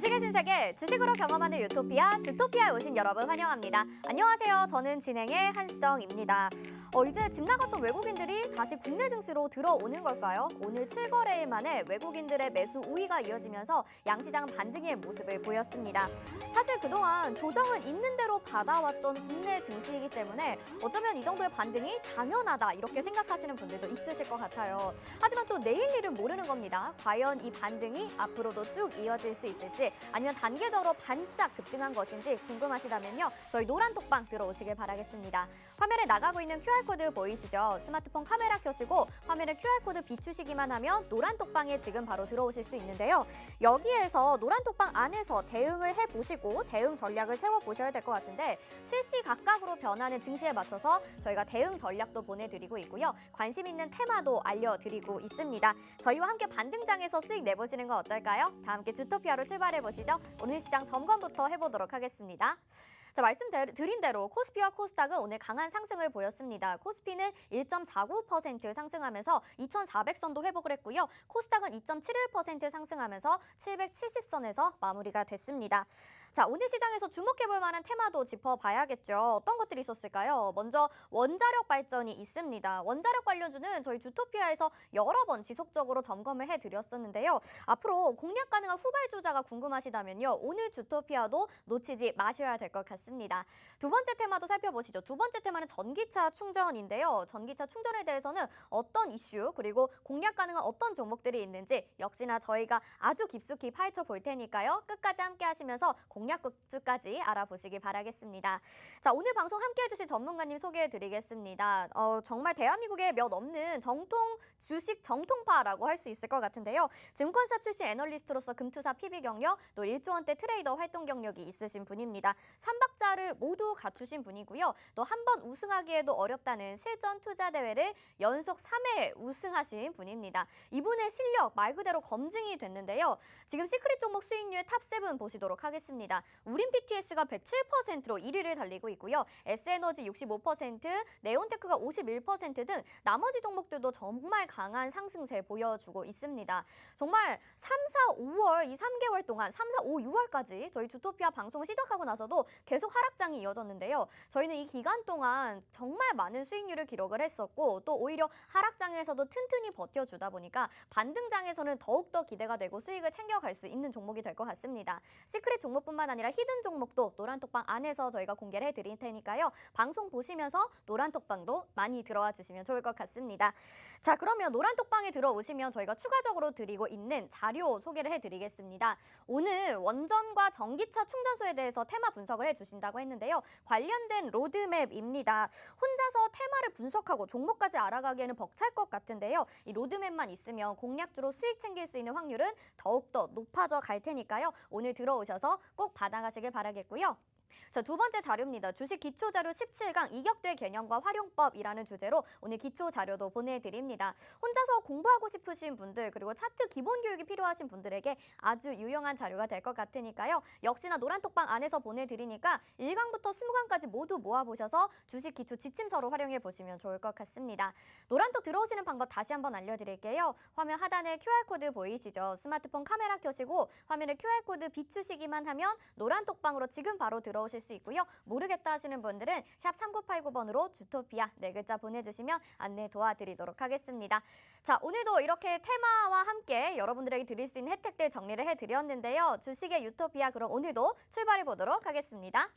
주식의 신세계, 주식으로 경험하는 유토피아, 주토피아에 오신 여러분 환영합니다. 안녕하세요. 저는 진행의 한수정입니다. 이제 집 나갔던 외국인들이 다시 국내 증시로 들어오는 걸까요? 오늘 7거래일 만에 외국인들의 매수 우위가 이어지면서 양시장은 반등의 모습을 보였습니다. 사실 그동안 조정은 있는 대로 받아왔던 국내 증시이기 때문에 어쩌면 이 정도의 반등이 당연하다 이렇게 생각하시는 분들도 있으실 것 같아요. 하지만 또 내일 일은 모르는 겁니다. 과연 이 반등이 앞으로도 쭉 이어질 수 있을지 아니면 단계적으로 반짝 급등한 것인지 궁금하시다면요. 저희 노란톡방 들어오시길 바라겠습니다. 화면에 나가고 있는 QR코드 보이시죠? 스마트폰 카메라 켜시고 화면에 QR코드 비추시기만 하면 노란톡방에 지금 바로 들어오실 수 있는데요. 여기에서 노란톡방 안에서 대응을 해보시고 대응 전략을 세워보셔야 될 것 같은데 실시각각으로 변하는 증시에 맞춰서 저희가 대응 전략도 보내드리고 있고요. 관심 있는 테마도 알려드리고 있습니다. 저희와 함께 반등장에서 수익 내보시는 건 어떨까요? 다 함께 주토피아로 출발해보시죠. 오늘 시장 점검부터 해보도록 하겠습니다. 자, 말씀드린 대로 코스피와 코스닥은 오늘 강한 상승을 보였습니다. 코스피는 1.49% 상승하면서 2,400선도 회복을 했고요. 코스닥은 2.71% 상승하면서 770선에서 마무리가 됐습니다. 자, 오늘 시장에서 주목해볼 만한 테마도 짚어봐야겠죠. 어떤 것들이 있었을까요? 먼저 원자력 발전이 있습니다. 원자력 관련주는 저희 주토피아에서 여러 번 지속적으로 점검을 해드렸었는데요. 앞으로 공략 가능한 후발주자가 궁금하시다면요. 오늘 주토피아도 놓치지 마셔야 될 것 같습니다. 두 번째 테마도 살펴보시죠. 두 번째 테마는 전기차 충전인데요. 전기차 충전에 대해서는 어떤 이슈 그리고 공략 가능한 어떤 종목들이 있는지 역시나 저희가 아주 깊숙이 파헤쳐 볼 테니까요. 끝까지 함께 하시면서 공략주까지 알아보시기 바라겠습니다. 자, 오늘 방송 함께 해주실 전문가님 소개해 드리겠습니다. 정말 대한민국에 몇 없는 주식 정통파라고 할 수 있을 것 같은데요. 증권사 출신 애널리스트로서 금투사 PB 경력, 또 1조 원대 트레이더 활동 경력이 있으신 분입니다. 삼박자를 모두 갖추신 분이고요. 또 한 번 우승하기에도 어렵다는 실전 투자 대회를 연속 3회 우승하신 분입니다. 이분의 실력 말 그대로 검증이 됐는데요. 지금 시크릿 종목 수익률 탑7 보시도록 하겠습니다. 우린 PTS가 107%로 1위를 달리고 있고요. S에너지 65%, 네온테크가 51% 등 나머지 종목들도 정말 강한 상승세 보여주고 있습니다. 정말 3, 4, 5월 이 3개월 동안 3, 4, 5, 6월까지 저희 주토피아 방송을 시작하고 나서도 계속 하락장이 이어졌는데요. 저희는 이 기간 동안 정말 많은 수익률을 기록을 했었고 또 오히려 하락장에서도 튼튼히 버텨주다 보니까 반등장에서는 더욱더 기대가 되고 수익을 챙겨갈 수 있는 종목이 될 것 같습니다. 시크릿 종목뿐만 아니라 히든 종목도 노란톡방 안에서 저희가 공개를 해드릴 테니까요. 방송 보시면서 노란톡방도 많이 들어와 주시면 좋을 것 같습니다. 자, 그러면 노란톡방에 들어오시면 저희가 추가적으로 드리고 있는 자료 소개를 해드리겠습니다. 오늘 원전과 전기차 충전소에 대해서 테마 분석을 해주신다고 했는데요. 관련된 로드맵입니다. 혼자서 테마를 분석하고 종목까지 알아가기에는 벅찰 것 같은데요. 이 로드맵만 있으면 공략주로 수익 챙길 수 있는 확률은 더욱더 높아져 갈 테니까요. 오늘 들어오셔서 꼭 받아가시길 바라겠고요. 자, 두 번째 자료입니다. 주식 기초자료 17강 이격대 개념과 활용법이라는 주제로 오늘 기초 자료도 보내드립니다. 혼자서 공부하고 싶으신 분들 그리고 차트 기본 교육이 필요하신 분들에게 아주 유용한 자료가 될 것 같으니까요. 역시나 노란톡방 안에서 보내드리니까 1강부터 20강까지 모두 모아보셔서 주식 기초 지침서로 활용해 보시면 좋을 것 같습니다. 노란톡 들어오시는 방법 다시 한번 알려드릴게요. 화면 하단에 QR코드 보이시죠? 스마트폰 카메라 켜시고 화면에 QR코드 비추시기만 하면 노란톡방으로 지금 바로 들어오실 수 있고요. 모르겠다 하시는 분들은 샵 3989번으로 주토피아 4글자 보내주시면 안내 도와드리도록 하겠습니다. 자, 오늘도 이렇게 테마와 함께 여러분들에게 드릴 수 있는 혜택들 정리를 해드렸는데요. 주식의 유토피아 그럼 오늘도 출발해 보도록 하겠습니다.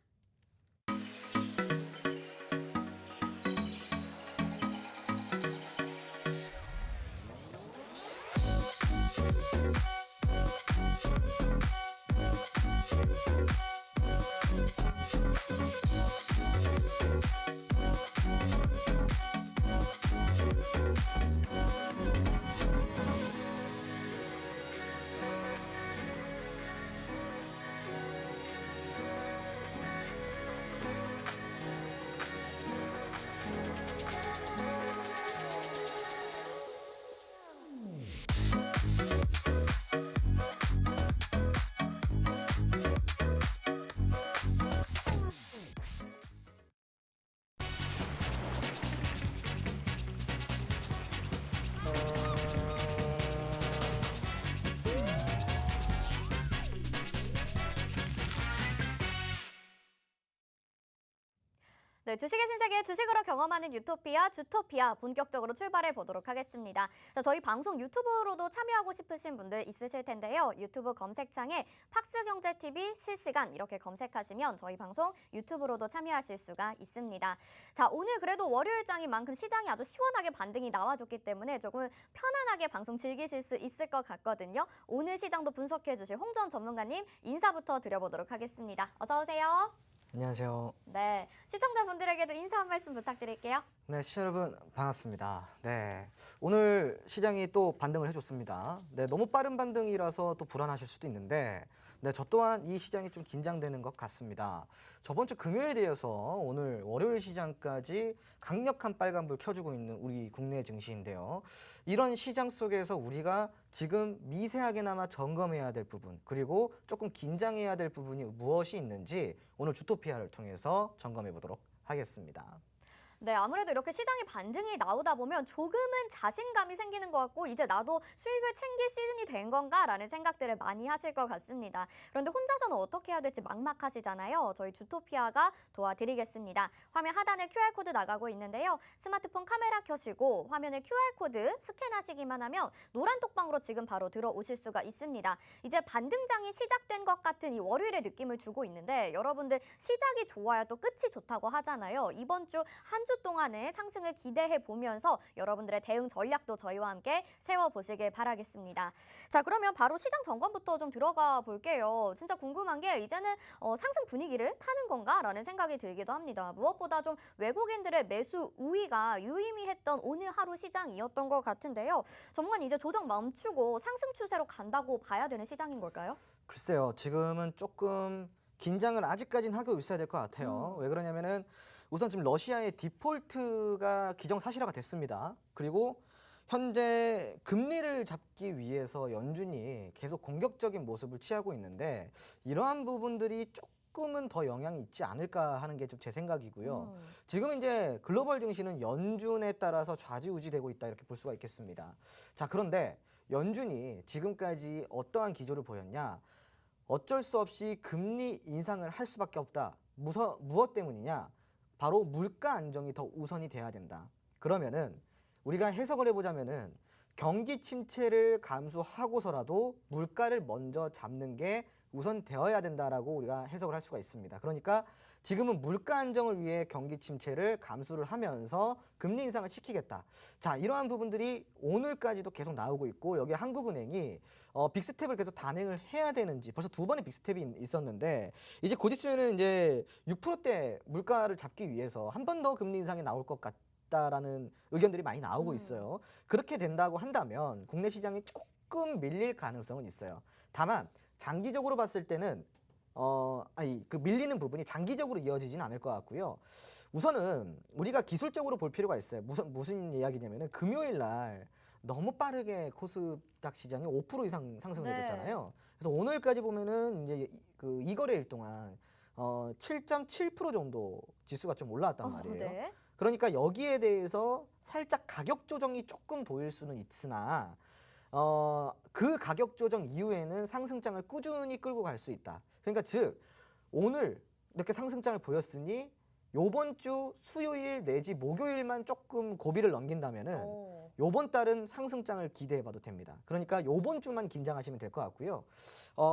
네, 주식의 신세계 주식으로 경험하는 유토피아 주토피아 본격적으로 출발해 보도록 하겠습니다. 자, 저희 방송 유튜브로도 참여하고 싶으신 분들 있으실 텐데요. 유튜브 검색창에 팍스경제TV 실시간 이렇게 검색하시면 저희 방송 유튜브로도 참여하실 수가 있습니다. 자, 오늘 그래도 월요일장인 만큼 시장이 아주 시원하게 반등이 나와줬기 때문에 조금 편안하게 방송 즐기실 수 있을 것 같거든요. 오늘 시장도 분석해 주실 홍전 전문가님 인사부터 드려보도록 하겠습니다. 어서 오세요. 안녕하세요. 네, 시청자분들에게도 인사 한 말씀 부탁드릴게요. 네, 시청자 여러분 반갑습니다. 네, 오늘 시장이 또 반등을 해줬습니다. 네, 너무 빠른 반등이라서 또 불안하실 수도 있는데, 네, 저 또한 이 시장이 좀 긴장되는 것 같습니다. 저번 주 금요일에 이어서 오늘 월요일 시장까지 강력한 빨간불 켜주고 있는 우리 국내 증시인데요. 이런 시장 속에서 우리가 지금 미세하게나마 점검해야 될 부분, 그리고 조금 긴장해야 될 부분이 무엇이 있는지 오늘 주토피아를 통해서 점검해 보도록 하겠습니다. 네, 아무래도 이렇게 시장이 반등이 나오다 보면 조금은 자신감이 생기는 것 같고 이제 나도 수익을 챙길 시즌이 된 건가라는 생각들을 많이 하실 것 같습니다. 그런데 혼자서는 어떻게 해야 될지 막막하시잖아요. 저희 주토피아가 도와드리겠습니다. 화면 하단에 QR코드 나가고 있는데요. 스마트폰 카메라 켜시고 화면에 QR코드 스캔하시기만 하면 노란 톡방으로 지금 바로 들어오실 수가 있습니다. 이제 반등장이 시작된 것 같은 이 월요일의 느낌을 주고 있는데 여러분들 시작이 좋아야 또 끝이 좋다고 하잖아요. 이번 주 한 주 동안의 상승을 기대해 보면서 여러분들의 대응 전략도 저희와 함께 세워보시길 바라겠습니다. 자, 그러면 바로 시장 점검부터 좀 들어가 볼게요. 진짜 궁금한 게 이제는 상승 분위기를 타는 건가라는 생각이 들기도 합니다. 무엇보다 좀 외국인들의 매수 우위가 유의미했던 오늘 하루 시장이었던 것 같은데요. 전문가님 이제 조정 멈추고 상승 추세로 간다고 봐야 되는 시장인 걸까요? 글쎄요, 지금은 조금 긴장을 아직까지는 하고 있어야 될 것 같아요. 왜 그러냐면은 우선 지금 러시아의 디폴트가 기정사실화가 됐습니다. 그리고 현재 금리를 잡기 위해서 연준이 계속 공격적인 모습을 취하고 있는데 이러한 부분들이 조금은 더 영향이 있지 않을까 하는 게 좀 제 생각이고요. 지금 이제 글로벌 증시는 연준에 따라서 좌지우지되고 있다 이렇게 볼 수가 있겠습니다. 자, 그런데 연준이 지금까지 어떠한 기조를 보였냐? 어쩔 수 없이 금리 인상을 할 수밖에 없다. 무엇 때문이냐? 바로 물가 안정이 더 우선이 돼야 된다. 그러면은 우리가 해석을 해보자면은 경기 침체를 감수하고서라도 물가를 먼저 잡는 게 우선 되어야 된다라고 우리가 해석을 할 수가 있습니다. 그러니까 지금은 물가 안정을 위해 경기 침체를 감수를 하면서 금리 인상을 시키겠다. 자, 이러한 부분들이 오늘까지도 계속 나오고 있고 여기 한국은행이 빅스텝을 계속 단행을 해야 되는지 벌써 두 번의 빅스텝이 있었는데 이제 곧 있으면은 이제 6%대 물가를 잡기 위해서 한 번 더 금리 인상이 나올 것 같다라는 의견들이 많이 나오고 있어요. 그렇게 된다고 한다면 국내 시장이 조금 밀릴 가능성은 있어요. 다만 장기적으로 봤을 때는 그 밀리는 부분이 장기적으로 이어지지는 않을 것 같고요. 우선은 우리가 기술적으로 볼 필요가 있어요. 무슨 이야기냐면은 금요일 날 너무 빠르게 코스닥 시장이 5% 이상 상승을 해줬잖아요. 그래서 오늘까지 보면은 이제 그 이거래일 동안 7.7% 정도 지수가 좀 올라왔단 말이에요. 네. 그러니까 여기에 대해서 살짝 가격 조정이 조금 보일 수는 있으나 그 가격 조정 이후에는 상승장을 꾸준히 끌고 갈 수 있다. 그러니까 즉 오늘 이렇게 상승장을 보였으니 요번 주 수요일 내지 목요일만 조금 고비를 넘긴다면은 요번 달은 상승장을 기대해봐도 됩니다. 그러니까 요번 주만 긴장하시면 될 것 같고요.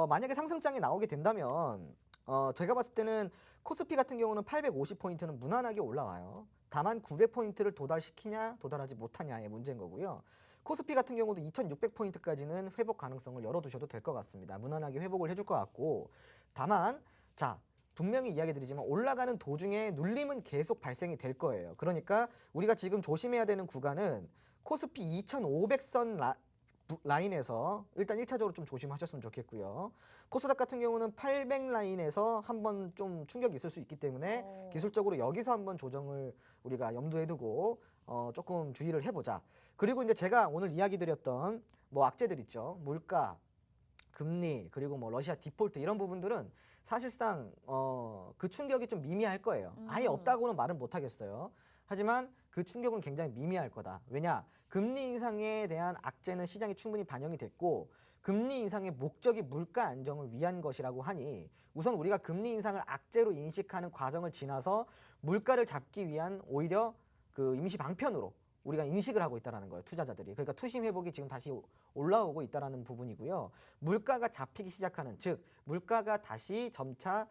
만약에 상승장이 나오게 된다면 제가 봤을 때는 코스피 같은 경우는 850포인트는 무난하게 올라와요. 다만 900포인트를 도달시키냐 도달하지 못하냐의 문제인 거고요. 코스피 같은 경우도 2600포인트까지는 회복 가능성을 열어두셔도 될 것 같습니다. 무난하게 회복을 해줄 것 같고 다만 자 분명히 이야기 드리지만 올라가는 도중에 눌림은 계속 발생이 될 거예요. 그러니까 우리가 지금 조심해야 되는 구간은 코스피 2500선 라인에서 일단 1차적으로 좀 조심하셨으면 좋겠고요. 코스닥 같은 경우는 800 라인에서 한번 좀 충격이 있을 수 있기 때문에 기술적으로 여기서 한번 조정을 우리가 염두에 두고 조금 주의를 해보자. 그리고 이제 제가 오늘 이야기 드렸던 뭐 악재들 있죠. 물가, 금리, 그리고 뭐 러시아 디폴트 이런 부분들은 사실상 그 충격이 좀 미미할 거예요. 아예 없다고는 말은 못 하겠어요. 하지만 그 충격은 굉장히 미미할 거다. 왜냐? 금리 인상에 대한 악재는 시장에 충분히 반영이 됐고 금리 인상의 목적이 물가 안정을 위한 것이라고 하니 우선 우리가 금리 인상을 악재로 인식하는 과정을 지나서 물가를 잡기 위한 오히려 그 임시 방편으로 우리가 인식을 하고 있다는 거예요. 투자자들이. 그러니까 투심 회복이 지금 다시 올라오고 있다는 부분이고요. 물가가 잡히기 시작하는, 즉 물가가 다시 점차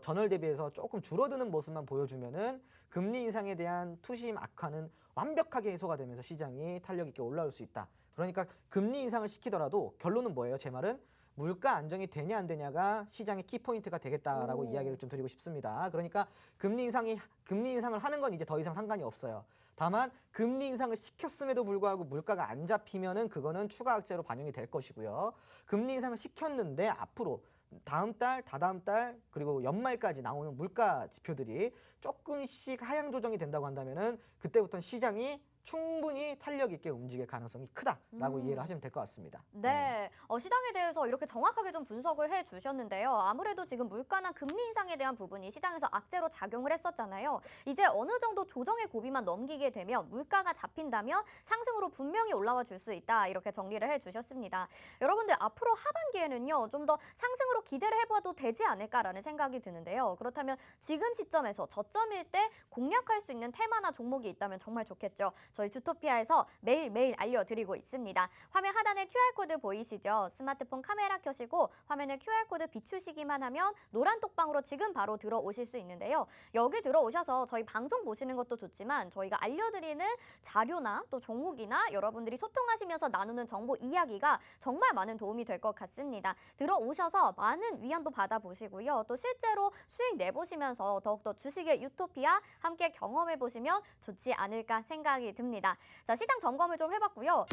전월 대비해서 조금 줄어드는 모습만 보여주면은 금리 인상에 대한 투심 악화는 완벽하게 해소가 되면서 시장이 탄력 있게 올라올 수 있다. 그러니까 금리 인상을 시키더라도 결론은 뭐예요? 제 말은 물가 안정이 되냐 안 되냐가 시장의 키포인트가 되겠다라고 이야기를 좀 드리고 싶습니다. 그러니까 금리 인상을 하는 건 이제 더 이상 상관이 없어요. 다만 금리 인상을 시켰음에도 불구하고 물가가 안 잡히면은 그거는 추가 악재로 반영이 될 것이고요. 금리 인상을 시켰는데 앞으로 다음 달, 다다음 달 그리고 연말까지 나오는 물가 지표들이 조금씩 하향 조정이 된다고 한다면은 그때부터는 시장이 충분히 탄력 있게 움직일 가능성이 크다라고 이해를 하시면 될 것 같습니다. 네, 시장에 대해서 이렇게 정확하게 좀 분석을 해주셨는데요. 아무래도 지금 물가나 금리 인상에 대한 부분이 시장에서 악재로 작용을 했었잖아요. 이제 어느 정도 조정의 고비만 넘기게 되면 물가가 잡힌다면 상승으로 분명히 올라와 줄 수 있다. 이렇게 정리를 해주셨습니다. 여러분들 앞으로 하반기에는요. 좀 더 상승으로 기대를 해봐도 되지 않을까라는 생각이 드는데요. 그렇다면 지금 시점에서 저점일 때 공략할 수 있는 테마나 종목이 있다면 정말 좋겠죠. 저희 주토피아에서 매일매일 알려드리고 있습니다. 화면 하단에 QR코드 보이시죠? 스마트폰 카메라 켜시고 화면에 QR코드 비추시기만 하면 노란 톡방으로 지금 바로 들어오실 수 있는데요. 여기 들어오셔서 저희 방송 보시는 것도 좋지만 저희가 알려드리는 자료나 또 종목이나 여러분들이 소통하시면서 나누는 정보 이야기가 정말 많은 도움이 될 것 같습니다. 들어오셔서 많은 위안도 받아보시고요. 또 실제로 수익 내보시면서 더욱더 주식의 유토피아 함께 경험해보시면 좋지 않을까 생각이 듭니다. 자, 시장 점검을 좀 해봤고요.